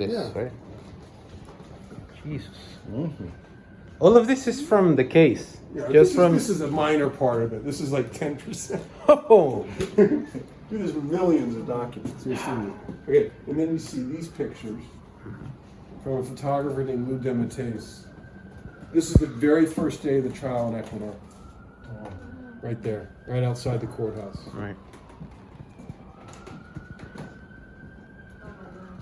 this, Yeah. right? Jesus. All of this is from the case. Yeah, Just this is a minor part of it. This is like 10%. Oh, There's millions of documents. Okay, and then you see these pictures from a photographer named Lou Demates. This is the very first day of the trial in Ecuador. Right there, right outside the courthouse. right.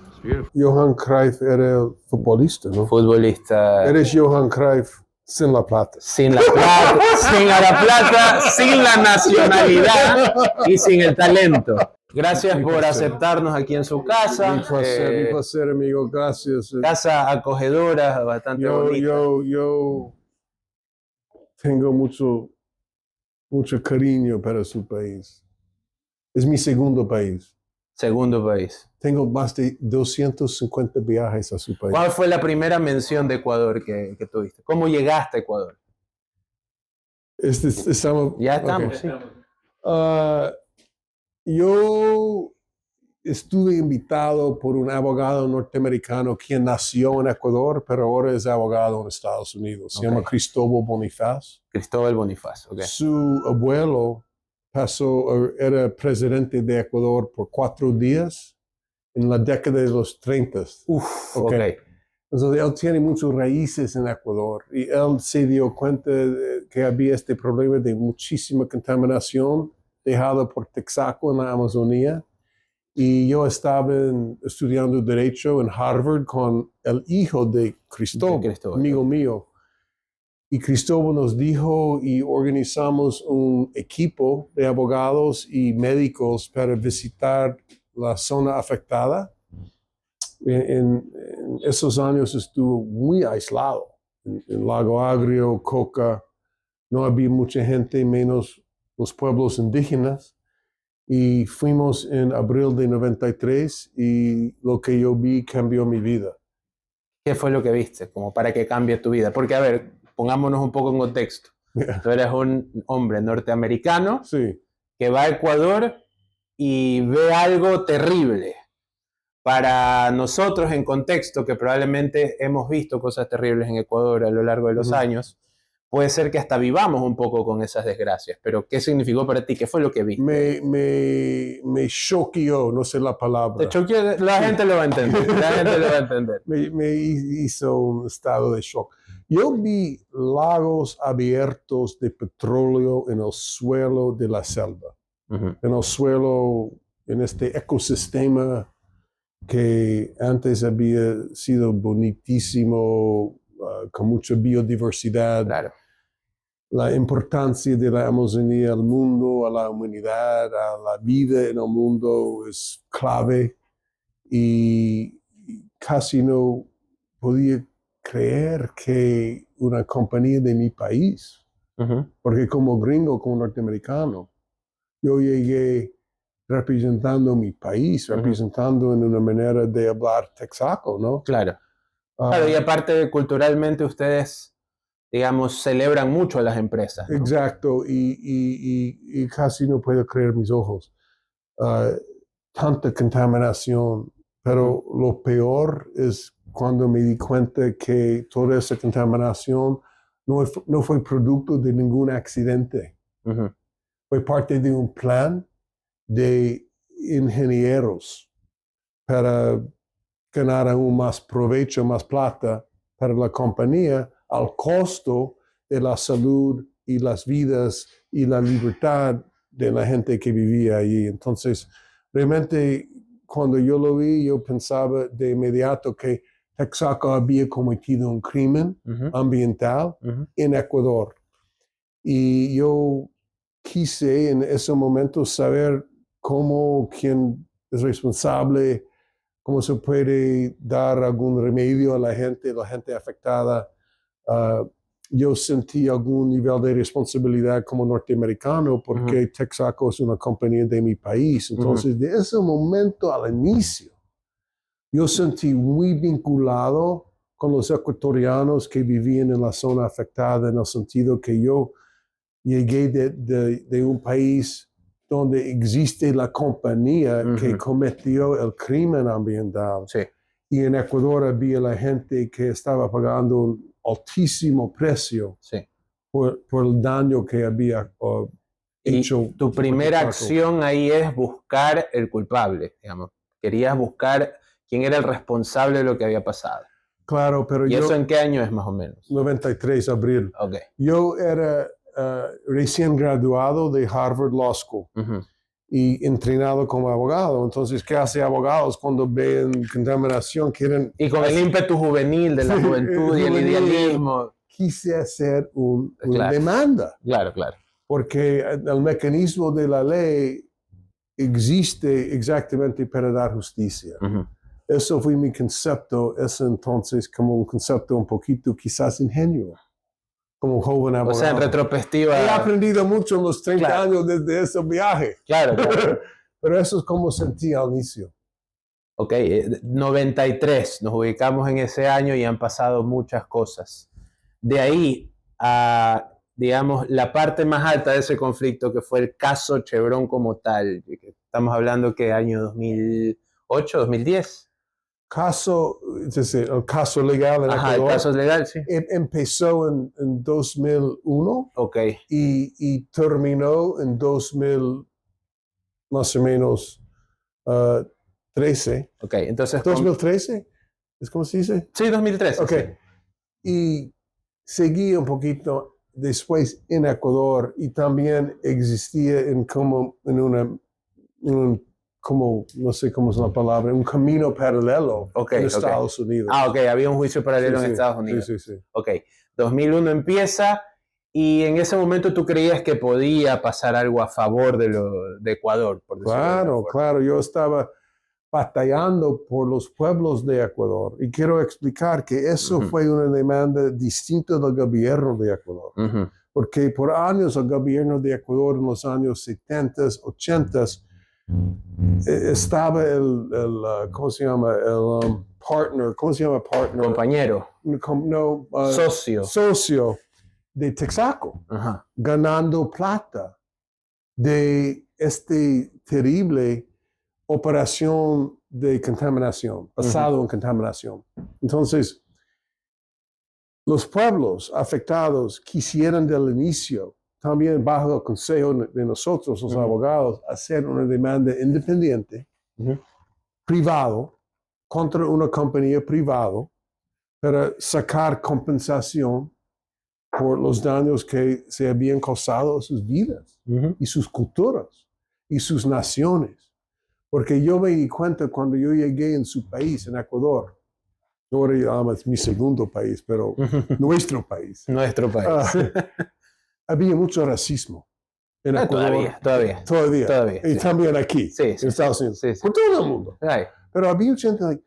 It's beautiful. Johan Cruyff era futbolista, ¿no? Futbolista Eres Johan Cruyff sin la plata. sin la plata, sin la plata, sin la nacionalidad y sin el talento. Gracias por aceptarnos aquí en su casa. Mi placer, amigo. Gracias. Casa acogedora, bastante bonita. Yo tengo mucho cariño para su país. Es mi segundo país. Segundo país. Tengo más de 250 viajes a su país. ¿Cuál fue la primera mención de Ecuador que tuviste? ¿Cómo llegaste a Ecuador? Estamos, Ya estamos, okay. sí. Yo estuve invitado por un abogado norteamericano quien nació en Ecuador, pero ahora es abogado en Estados Unidos. Se llama Cristóbal Bonifaz. Cristóbal Bonifaz, ok. Su abuelo era presidente de Ecuador por 4 días en la década de los 30. Ok. Entonces, él tiene muchas raíces en Ecuador y él se dio cuenta de que había este problema de muchísima contaminación dejada por Texaco en la Amazonía. Y yo estaba estudiando Derecho en Harvard con el hijo de Cristóbal, amigo mío. Y Cristóbal nos dijo y organizamos un equipo de abogados y médicos para visitar la zona afectada. En esos años estuvo muy aislado. En Lago Agrio, Coca, no había mucha gente, menos los pueblos indígenas. Y fuimos en abril de 93 y lo que yo vi cambió mi vida. ¿Qué fue lo que viste? Como para que cambie tu vida. Porque, a ver, pongámonos un poco en contexto. Yeah. Tú eres un hombre norteamericano Sí. que va a Ecuador y ve algo terrible. Para nosotros, en contexto, que probablemente hemos visto cosas terribles en Ecuador a lo largo de los años, puede ser que hasta vivamos un poco con esas desgracias. Pero, ¿qué significó para ti? ¿Qué fue lo que viste? Me choqueó, no sé la palabra. Te choqueó, la gente lo va a entender. La gente lo va a entender. Me hizo un estado de shock. Yo vi lagos abiertos de petróleo en el suelo de la selva. En el suelo, en este ecosistema que antes había sido bonitísimo, con mucha biodiversidad. Claro. La importancia de la Amazonía al mundo, a la humanidad, a la vida en el mundo es clave y casi no podía creer que una compañía de mi país, porque como gringo, como norteamericano, yo llegué representando mi país, representando en una manera de hablar texaco, ¿no? Claro. Claro, y aparte culturalmente ustedes, digamos, celebran mucho a las empresas, ¿no? Exacto, y casi no puedo creer mis ojos. Tanta contaminación, pero lo peor es cuando me di cuenta que toda esa contaminación no fue producto de ningún accidente. Fue parte de un plan de ingenieros para ganar aún más provecho, más plata para la compañía al costo de la salud y las vidas y la libertad de la gente que vivía allí. Entonces, realmente, cuando yo lo vi, yo pensaba de inmediato que Texaco había cometido un crimen ambiental en Ecuador. Y yo quise en ese momento saber quién es responsable, cómo se puede dar algún remedio a la gente afectada. Yo sentí algún nivel de responsabilidad como norteamericano porque Texaco es una compañía de mi país. Entonces, de ese momento al inicio, yo sentí muy vinculado con los ecuatorianos que vivían en la zona afectada, en el sentido que yo llegué de un país donde existe la compañía que cometió el crimen ambiental. Sí. y en Ecuador había la gente que estaba pagando un altísimo precio Sí. por el daño que había hecho. Y tu primera acción ahí es buscar el culpable, digamos. Querías buscar quién era el responsable de lo que había pasado. Claro, pero ¿Y yo... eso en qué año es más o menos? 93, abril. Ok. Yo era recién graduado de Harvard Law School. Y entrenado como abogado. Entonces, ¿qué hace abogados cuando ven contaminación? Quieren... Y con el ímpetu juvenil de la Sí, juventud y el idealismo. Quise hacer una Claro. demanda. Claro, claro. Porque el mecanismo de la ley existe exactamente para dar justicia. Eso fue mi concepto, ese entonces como un concepto un poquito quizás ingenuo, como joven abogado. O sea, en retrospectiva... He aprendido mucho en los 30 Claro. años desde ese viaje. Claro, claro. Pero eso es como sentí al inicio. Ok, 93, nos ubicamos en ese año y han pasado muchas cosas. De ahí a, digamos, la parte más alta de ese conflicto, que fue el caso Chevron como tal. Estamos hablando que año 2008, 2010. Caso, es decir, el caso legal en Ajá, Ecuador. el caso legal, sí. Empezó en 2001 Ok. y terminó en 2000, más o menos, 13. Ok, entonces... 2013, ¿es como se dice? Sí, 2013. Ok. Sí. Y seguí un poquito después en Ecuador y también existía como, no sé cómo es la palabra, un camino paralelo en Estados Unidos. Ah, ok, había un juicio paralelo en Estados Unidos. Sí. Ok, 2001 empieza y en ese momento tú creías que podía pasar algo a favor de Ecuador, por decirlo de alguna forma. Claro, yo estaba batallando por los pueblos de Ecuador y quiero explicar que eso fue una demanda distinta del gobierno de Ecuador. Porque por años el gobierno de Ecuador en los años 70, 80 estaba ¿cómo se llama? El partner, ¿cómo se llama partner? Compañero. No, Socio de Texaco, ganando plata de este terrible operación de contaminación, basado en contaminación. Entonces, los pueblos afectados quisieran del inicio, también bajo el consejo de nosotros, los abogados, hacer una demanda independiente, privado, contra una compañía privada, para sacar compensación por los daños que se habían causado a sus vidas y sus culturas y sus naciones. Porque yo me di cuenta cuando yo llegué en su país, en Ecuador, ahora es mi segundo país, pero nuestro país. Nuestro país. Había mucho racismo en Ecuador. Todavía. Y también aquí, en Estados Unidos. Por todo el mundo. Pero había gente,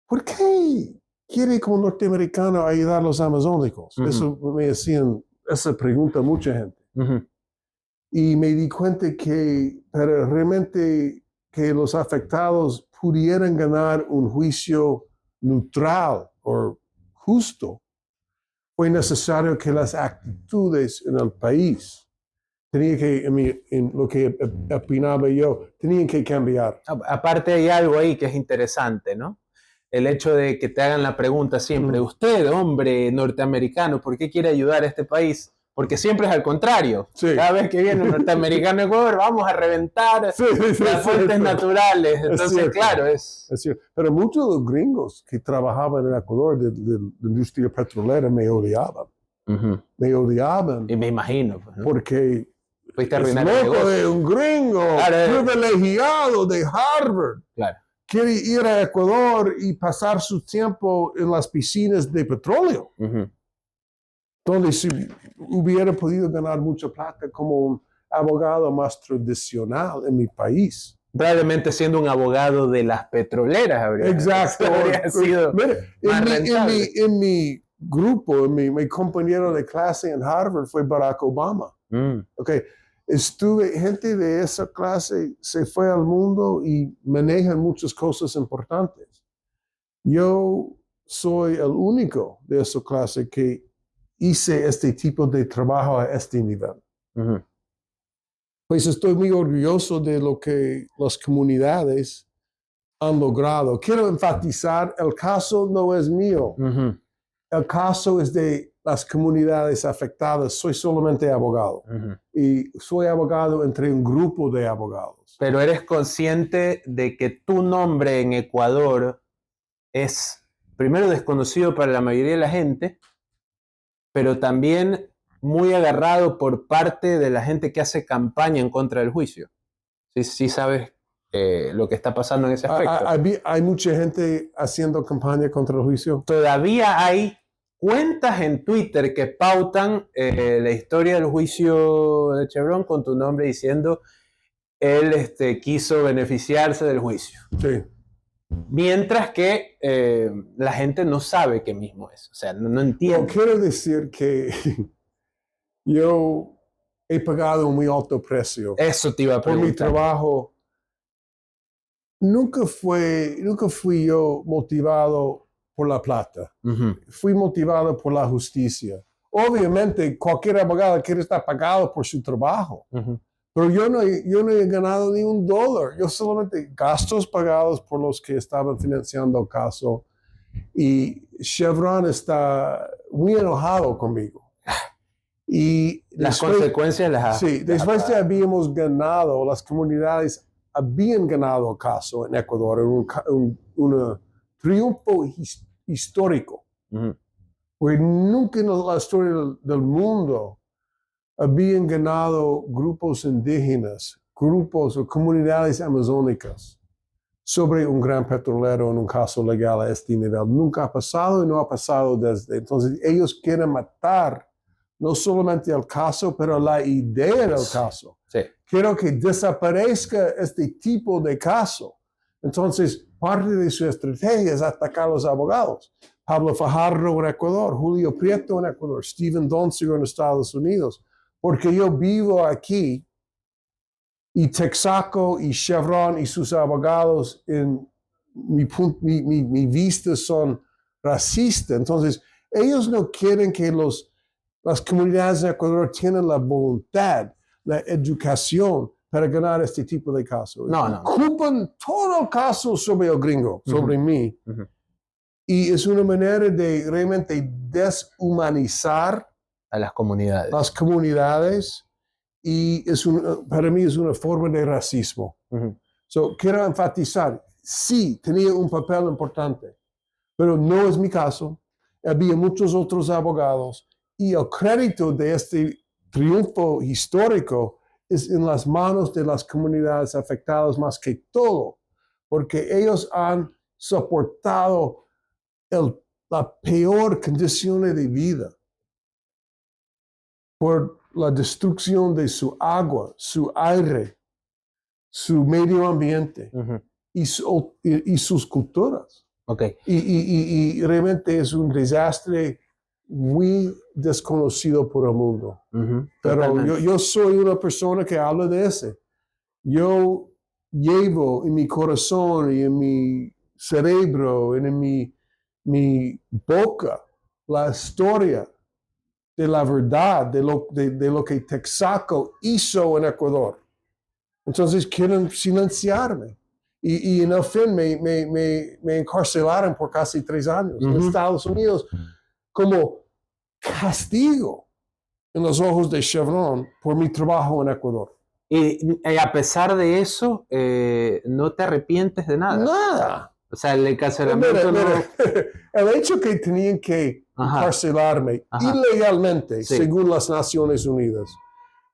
¿por qué quiere como norteamericano ayudar a los amazónicos? Eso me hacían, esa pregunta mucha gente. Y me di cuenta que para realmente que los afectados pudieran ganar un juicio neutral o justo, fue necesario que las actitudes en el país, en lo que opinaba yo, tenían que cambiar. Aparte hay algo ahí que es interesante, ¿no? El hecho de que te hagan la pregunta siempre, usted, hombre norteamericano, ¿por qué quiere ayudar a este país? Porque siempre es al contrario. Cada vez que viene un norteamericano a Ecuador, vamos a reventar las fuentes naturales. Entonces, claro, es cierto. Pero muchos de los gringos que trabajaban en Ecuador de la industria petrolera me odiaban. Me odiaban. Y me imagino. Pues, ¿no? Porque fuiste a arruinar el loco de un gringo privilegiado de Harvard. Quiere ir a Ecuador y pasar su tiempo en las piscinas de petróleo. Donde si hubiera podido ganar mucha plata como un abogado más tradicional en mi país. Probablemente siendo un abogado de las petroleras habría sido más rentable. En mi grupo, mi compañero de clase en Harvard fue Barack Obama. Gente de esa clase se fue al mundo y manejan muchas cosas importantes. Yo soy el único de esa clase que hice este tipo de trabajo a este nivel. Pues estoy muy orgulloso de lo que las comunidades han logrado. Quiero enfatizar, el caso no es mío. Ujú, El caso es de las comunidades afectadas. Soy solamente abogado. ujú. Y soy abogado entre un grupo de abogados. Pero eres consciente de que tu nombre en Ecuador es, primero, desconocido para la mayoría de la gente, pero también muy agarrado por parte de la gente que hace campaña en contra del juicio. Sí, sí sabes lo que está pasando en ese aspecto. Hay mucha gente haciendo campaña contra el juicio. Todavía hay cuentas en Twitter que pautan la historia del juicio de Chevron con tu nombre diciendo él quiso beneficiarse del juicio. Sí. Mientras que la gente no sabe qué mismo es. O sea, no Bueno, entiende. quiero decir que yo he pagado un muy alto precio Eso te iba a por mi preguntar. trabajo. Nunca fui yo motivado por la plata. Ujú, Fui motivado por la justicia. Obviamente, cualquier abogado quiere estar pagado por su trabajo. ujú. Pero yo no he ganado ni un dólar. Yo solamente gastos pagados por los que estaban financiando el caso. Y Chevron está muy enojado conmigo. Y Las después, consecuencias sí, después de habíamos ganado, las comunidades habían ganado el caso en Ecuador, un triunfo histórico. Ujú, Porque nunca en la historia del mundo habían ganado grupos indígenas, grupos o comunidades amazónicas sobre un gran petrolero en un caso legal a este nivel. Nunca ha pasado y no ha pasado desde. Entonces ellos quieren matar no solamente el caso, pero la idea del caso. sí. Quiero que desaparezca este tipo de caso. Entonces, parte de su estrategia es atacar a los abogados. Pablo Fajardo en Ecuador, Julio Prieto en Ecuador, Steven Donziger en Estados Unidos. Porque yo vivo aquí y Texaco y Chevron y sus abogados en mi vista son racistas. Entonces, ellos no quieren que las comunidades de Ecuador tengan la voluntad, la educación para ganar este tipo de casos. No. Ocupan todo el caso sobre el gringo, sobre mí. Ujú. Y es una manera de realmente deshumanizar A las comunidades. las comunidades y para mí es una forma de racismo. Ujú. Quiero enfatizar, sí, tenía un papel importante, pero no es mi caso. Había muchos otros abogados y el crédito de este triunfo histórico es en las manos de las comunidades afectadas más que todo, porque ellos han soportado la peor condición de vida por la destrucción de su agua, su aire, su medio ambiente Ujú. y sus culturas. Ok. Y realmente es un desastre muy desconocido por el mundo. Ujú, Pero totalmente. yo soy una persona que habla de ese. Yo llevo en mi corazón y en mi cerebro, y en mi boca, la historia de la verdad, de lo que Texaco hizo en Ecuador. Entonces quieren silenciarme. Y en el fin me encarcelaron por casi 3 años en Estados Unidos como castigo en los ojos de Chevron por mi trabajo en Ecuador. Y a pesar de eso, no te arrepientes de nada. Nada. O sea, el encarcelamiento Mira, el hecho que tenían que encarcelarme ilegalmente, Sí. según las Naciones Unidas,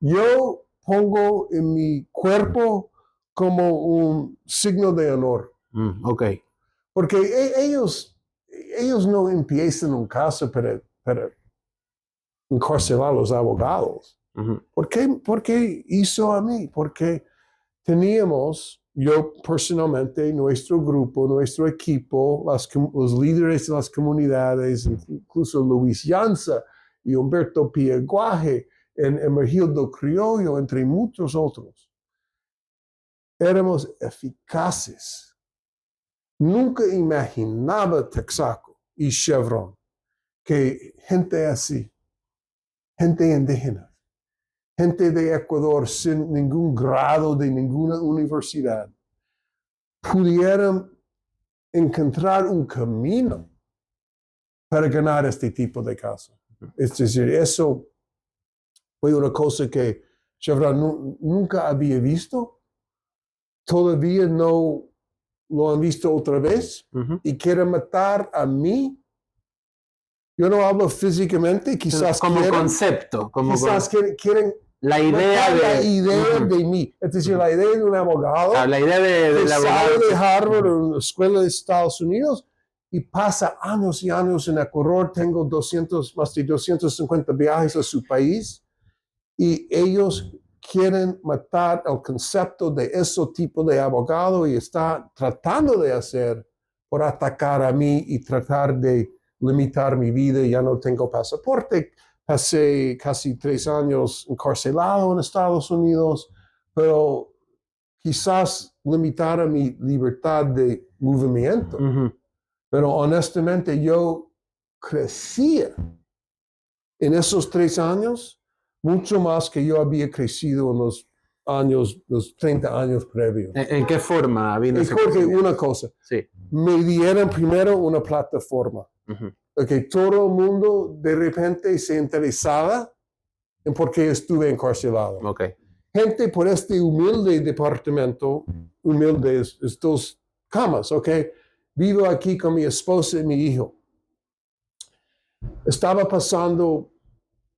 yo pongo en mi cuerpo como un signo de honor. Ok. Porque ellos no empiezan un caso para encarcelar a los abogados. Ujú. ¿Por qué hizo a mí? Porque teníamos, yo personalmente, nuestro grupo, nuestro equipo, los líderes de las comunidades, incluso Luis Llanza y Humberto Piaguaje, en Emergildo Criollo, entre muchos otros. Éramos eficaces. Nunca imaginaba Texaco y Chevron que gente así, gente indígena, gente de Ecuador sin ningún grado de ninguna universidad, pudieran encontrar un camino para ganar este tipo de casos. Es decir, eso fue una cosa que Chevron nunca había visto. Todavía no lo han visto otra vez y quieren matar a mí. Yo no hablo físicamente, quizás como quieren, concepto, quizás quieren la idea la idea de mí. Es decir, la idea de un abogado la idea de que la sale de Harvard o una escuela de Estados Unidos y pasa años y años en Ecuador. Tengo más de 250 viajes a su país y ellos quieren matar el concepto de ese tipo de abogado y está tratando de hacer por atacar a mí y tratar de limitar mi vida. Ya no tengo pasaporte. Pasé casi 3 años encarcelado en Estados Unidos, pero quizás limitar a mi libertad de movimiento. Pero honestamente yo crecía en esos 3 años mucho más que yo había crecido en los 30 años previos. ¿En qué forma vino ese Porque crecimiento? una cosa, Sí. me dieron primero una plataforma. Todo el mundo de repente se interesaba en por qué estuve encarcelado. Gente por este humilde departamento, humilde es 2 camas, vivo aquí con mi esposa y mi hijo. Estaba pasando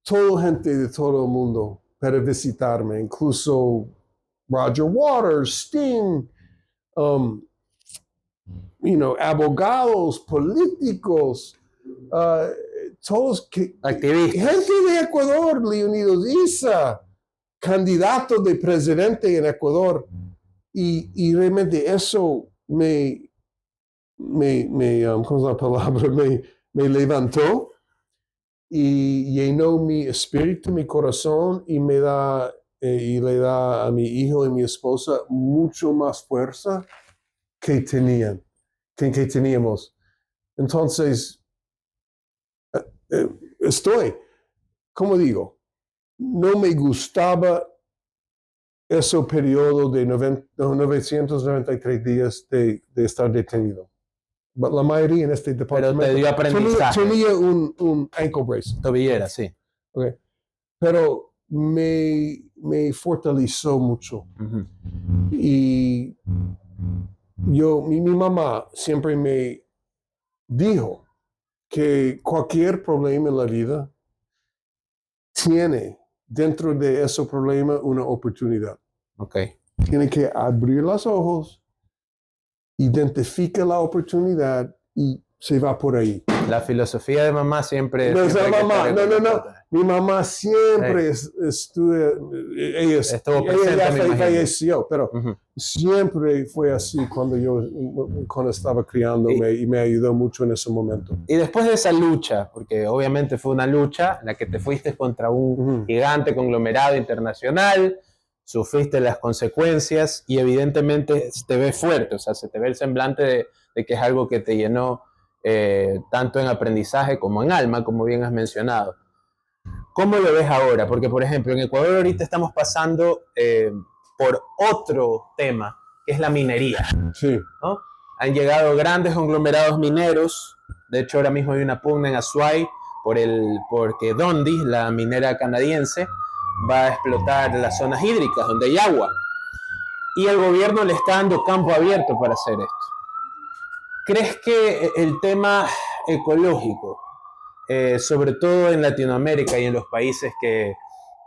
toda gente de todo el mundo para visitarme, incluso Roger Waters, Sting, abogados, políticos, todos activistas. Gente de Ecuador, Leonidas Issa, candidato de presidente en Ecuador. Y realmente eso ¿cómo es la palabra? Me levantó y llenó mi espíritu, mi corazón y me da y le da a mi hijo y mi esposa mucho más fuerza que teníamos. Entonces, como digo, no me gustaba ese periodo de 993 días de estar detenido. La mayoría en este departamento. Pero te dio aprendizaje. Tenía un ankle brace. Tobillera, sí. Pero me fortaleció mucho. Y mi mamá siempre me dijo que cualquier problema en la vida tiene dentro de ese problema una oportunidad. Tiene que abrir los ojos, identifica la oportunidad y se va por ahí. La filosofía de mamá siempre... No. Mi mamá siempre estuvo presente, ella falleció, pero siempre fue así cuando estaba criándome y me ayudó mucho en ese momento. Y después de esa lucha, porque obviamente fue una lucha en la que te fuiste contra un gigante conglomerado internacional, sufriste las consecuencias y evidentemente te ves fuerte, o sea, se te ve el semblante de que es algo que te llenó tanto en aprendizaje como en alma, como bien has mencionado. ¿Cómo lo ves ahora? Porque, por ejemplo, en Ecuador ahorita estamos pasando por otro tema, que es la minería. Sí. ¿No? Han llegado grandes conglomerados mineros. De hecho, ahora mismo hay una pugna en Azuay porque Dundee, la minera canadiense, va a explotar las zonas hídricas donde hay agua. Y el gobierno le está dando campo abierto para hacer esto. ¿Crees que el tema ecológico, sobre todo en Latinoamérica y en los países que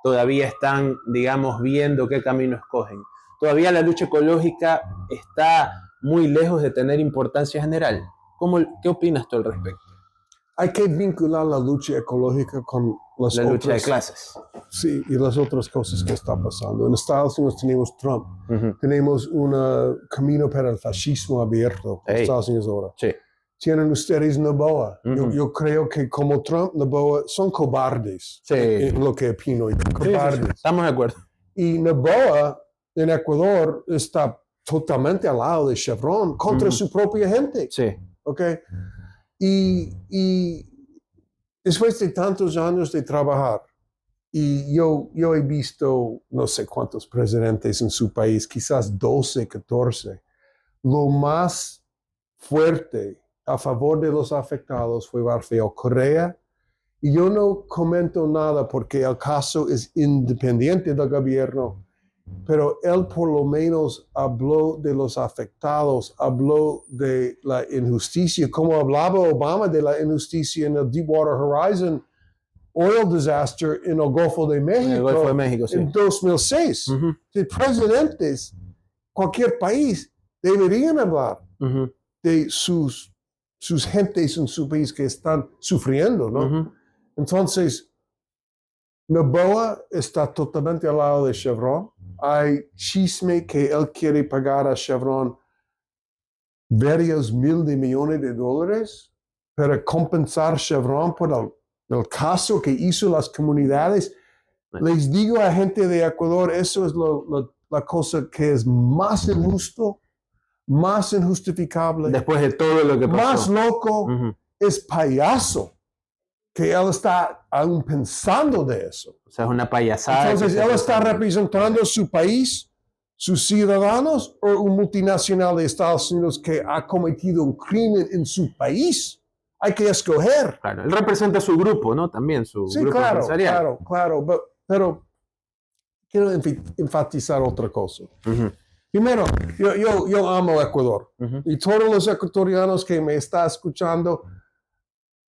todavía están, digamos, viendo qué camino escogen, todavía la lucha ecológica está muy lejos de tener importancia general? ¿Qué opinas tú al respecto? Hay que vincular la lucha ecológica con la lucha de clases. Sí, y las otras cosas que están pasando. En Estados Unidos tenemos Trump, tenemos un camino para el fascismo abierto en Estados Unidos ahora. Sí. Tienen ustedes Noboa. Yo creo que como Trump, Noboa son cobardes. Sí. En lo que opino. Cobardes. Sí. Estamos de acuerdo. Y Noboa en Ecuador está totalmente al lado de Chevron contra su propia gente. Sí. Y después de tantos años de trabajar, y yo he visto no sé cuántos presidentes en su país, quizás 12, 14, lo más fuerte a favor de los afectados fue Rafael Correa. Y yo no comento nada porque el caso es independiente del gobierno, pero él por lo menos habló de los afectados, habló de la injusticia, como hablaba Obama de la injusticia en el Deepwater Horizon oil disaster en el Golfo de México, En el Golfo de México, sí. en 2006. Ujú, De presidentes, cualquier país, deberían hablar ujú, de sus gentes en su país que están sufriendo, ¿no? ujú. Entonces, Noboa está totalmente al lado de Chevron. Hay chisme que él quiere pagar a Chevron varios mil de millones de dólares para compensar a Chevron por el caso que hizo las comunidades. Les digo a gente de Ecuador, eso es la cosa que es más injusto, más injustificable, Después de todo lo que más pasó. loco, Ujú. es payaso que él está aún pensando de eso. O sea, es una payasada. Entonces, que él se está hace. representando su país, sus ciudadanos, o un multinacional de Estados Unidos que ha cometido un crimen en su país. Hay que escoger. Claro, él representa su grupo, ¿no? También su Sí, grupo claro, empresarial. claro. Pero quiero enfatizar otra cosa. Ujú, Primero, yo amo Ecuador. ujú. Y todos los ecuatorianos que me están escuchando,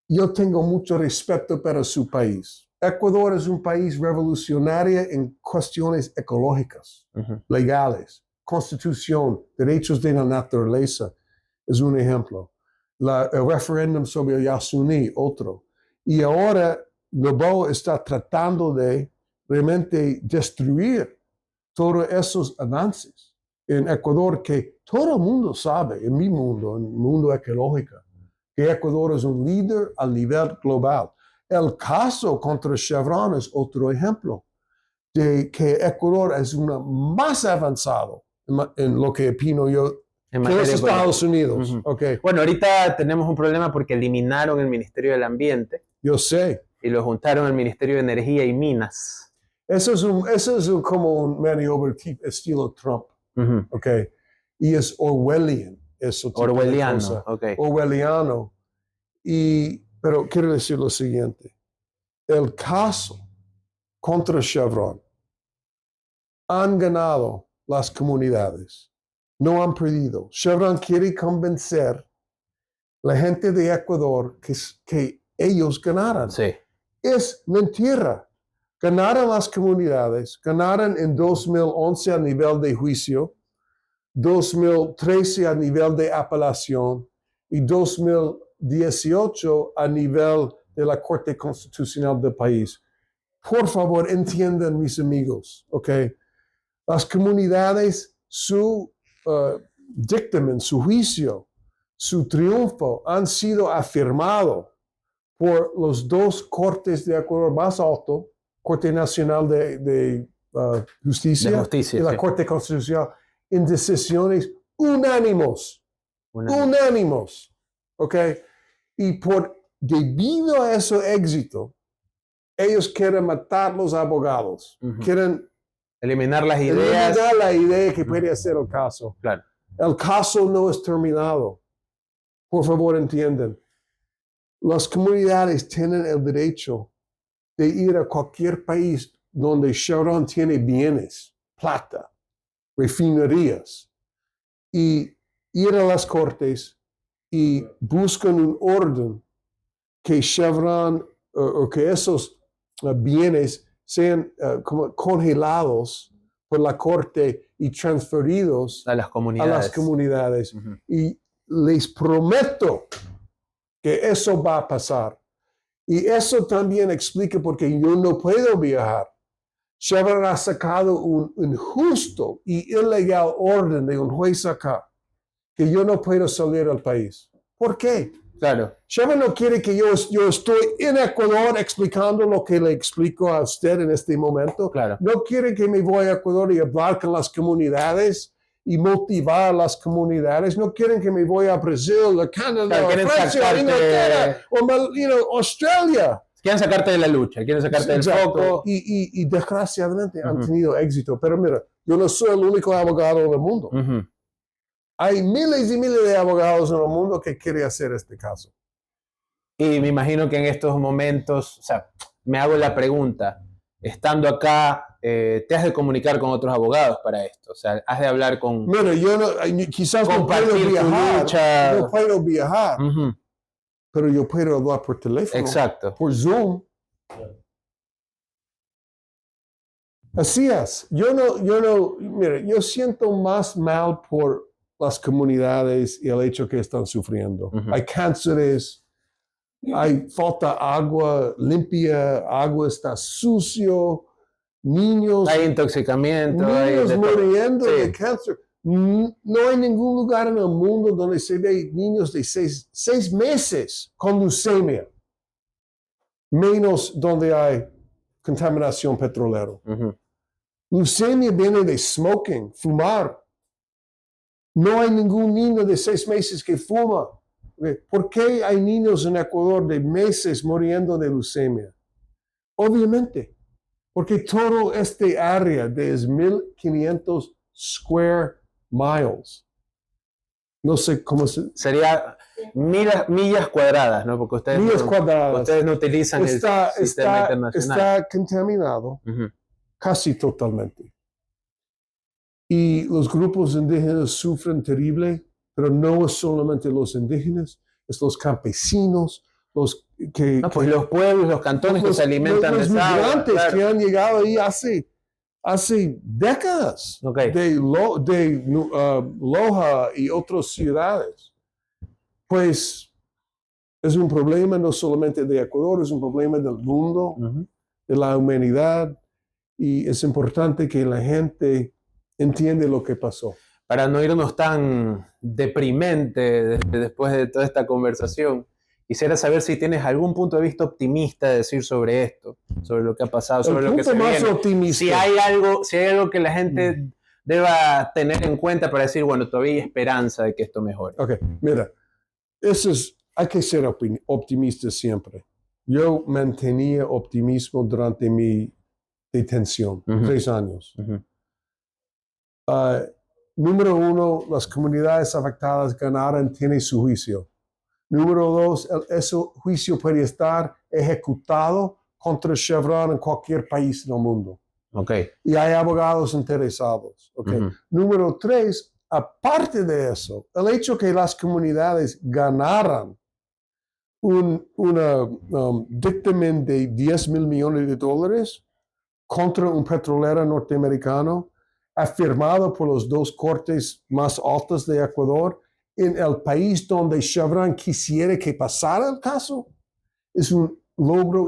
yo tengo mucho respeto para su país. Ecuador es un país revolucionario en cuestiones ecológicas, Ujú. legales, constitución, derechos de la naturaleza, es un ejemplo. El referéndum sobre el Yasuní, otro. Y ahora Noboa está tratando de realmente destruir todos esos avances en Ecuador que todo el mundo sabe, en mi mundo, en el mundo ecológico, que Ecuador es un líder a nivel global. El caso contra Chevron es otro ejemplo de que Ecuador es una más avanzado en lo que opino yo En que los materia Estados ecológica. Unidos. Ujú. Okay. Bueno, ahorita tenemos un problema porque eliminaron el Ministerio del Ambiente Yo sé. y lo juntaron al Ministerio de Energía y Minas. Eso es como un maniobra estilo Trump. Ujú. Okay. Y es Orwellian. Eso tipo Orwelliano, de cosa. ok. Orwelliano. Pero quiero decir lo siguiente. El caso contra Chevron han ganado las comunidades. No han perdido. Chevron quiere convencer a la gente de Ecuador que ellos ganaran. Sí. Es mentira. Ganaron las comunidades, ganaron en 2011 a nivel de juicio, 2013 a nivel de apelación y 2018 a nivel de la Corte Constitucional del país. Por favor, entiendan, mis amigos, ¿ok? Las comunidades, su dictamen, su juicio, su triunfo han sido afirmados por los dos cortes de Ecuador más alto, Corte Nacional de Justicia, De justicia, y la sí. Corte Constitucional, en decisiones unánimos, ¿ok? Y debido a ese éxito, ellos quieren matar los abogados, Ujú. quieren Eliminar las ideas. eliminar la idea que puede ser el caso. Claro. El caso no es terminado. Por favor, entiendan. Las comunidades tienen el derecho de ir a cualquier país donde Chevron tiene bienes, plata, refinerías, y ir a las cortes y buscan un orden que Chevron o que esos bienes sean como congelados por la corte y transferidos A las a comunidades. las comunidades. Ujú. Y les prometo que eso va a pasar. Y eso también explica por qué yo no puedo viajar. Chevron ha sacado un injusto y ilegal orden de un juez acá, que yo no puedo salir al país. ¿Por qué? Claro. Chevron no quiere que yo estoy en Ecuador explicando lo que le explico a usted en este momento. Claro. No quiere que me voy a Ecuador y hablar con las comunidades y motivar a las comunidades. No quieren que me voy a Brasil, a Canadá, Claro, a quieren Francia, a sacarte- Inglaterra, o Australia. Quieren sacarte de la lucha, quieren sacarte del Exacto. foco. Y desgraciadamente han Ujú. tenido éxito. Pero mira, yo no soy el único abogado del mundo. Ujú. Hay miles y miles de abogados en el mundo que quieren hacer este caso. Y me imagino que en estos momentos, o sea, me hago la pregunta, estando acá, te has de comunicar con otros abogados para esto, o sea, has de hablar con... Mira, yo no, quizás no puedo Compartir tu viajar, lucha. no puedo viajar, Ujú, pero yo puedo hablar por teléfono, exacto. por Zoom. Así es. Mira, yo siento más mal por las comunidades y el hecho que están sufriendo. Ujú. Hay cánceres, hay falta de agua limpia, agua está sucio, niños, Hay intoxicamiento, hay niños de todo. muriendo Sí. de cáncer. No hay ningún lugar en el mundo donde se ve niños de 6 meses con leucemia, menos donde hay contaminación petrolera. Ujú. Leucemia viene de smoking, fumar. No hay ningún niño de 6 meses que fuma. ¿Por qué hay niños en Ecuador de meses muriendo de leucemia? Obviamente, porque todo este área de 1,500 square miles, no sé cómo se... Sería millas cuadradas, ¿no? Porque ustedes, millas cuadradas. ustedes no utilizan el sistema internacional. Está contaminado Ujú. casi totalmente. Y los grupos indígenas sufren terrible, pero no es solamente los indígenas, es los campesinos, los que... No, pues los pueblos, los cantones que se alimentan los de esa agua, migrantes claro. que han llegado ahí hace décadas Ok. de Loja y otras ciudades. Pues es un problema no solamente de Ecuador, es un problema del mundo, Ujú. de la humanidad, y es importante que la gente entiende lo que pasó. Para no irnos tan deprimente después de toda esta conversación, quisiera saber si tienes algún punto de vista optimista de decir sobre esto, sobre lo que ha pasado, sobre lo que se más viene. optimista. Si hay algo que la gente deba tener en cuenta para decir, bueno, todavía hay esperanza de que esto mejore. Ok, mira, hay que ser optimista siempre. Yo mantenía optimismo durante mi detención, 3 años. Ujú. Número 1, las comunidades afectadas ganaron, tienen su juicio. Número 2, ese juicio puede estar ejecutado contra Chevron en cualquier país del mundo. Okay. Y hay abogados interesados. Okay. Ujú. Número 3, aparte de eso, el hecho que las comunidades ganaran un dictamen de $10,000 millones contra un petrolero norteamericano, afirmado por los 2 cortes más altas de Ecuador, en el país donde Chevron quisiera que pasara el caso, es un logro